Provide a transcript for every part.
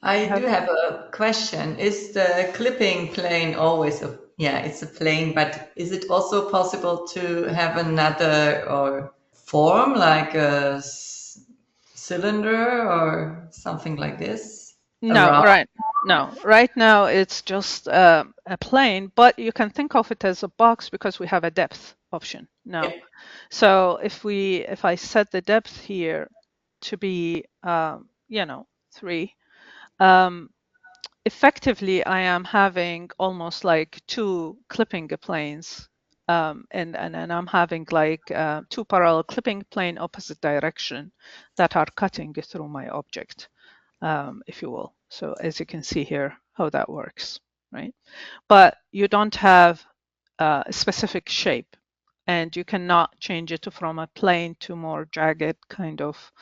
I You do have have a question. Is the clipping plane always a, yeah, it's a plane, but is it also possible to have another or form like a cylinder or something like this no, around? right. No, right now it's just a plane, but you can think of it as a box because we have a depth option Yeah. now. So if I set the depth here to be, 3, um, effectively I am having almost like two clipping planes, and I'm having like two parallel clipping plane opposite direction that are cutting through my object, if you will. So as you can see here, how that works, right? But you don't have a specific shape, and you cannot change it from a plane to more jagged kind of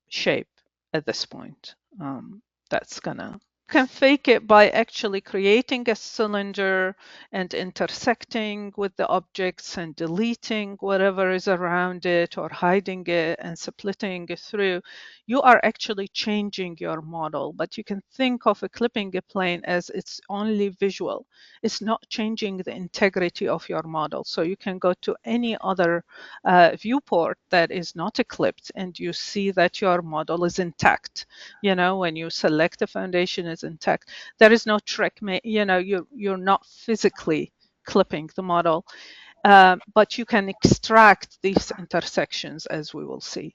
shape at this point. That's gonna can fake it by actually creating a cylinder and intersecting with the objects and deleting whatever is around it or hiding it and splitting it through. You are actually changing your model, but you can think of a clipping a plane as it's only visual. It's not changing the integrity of your model. So you can go to any other viewport that is not clipped and you see that your model is intact. When you select the foundation is intact, there is no trick. You're not physically clipping the model, but you can extract these intersections, as we will see.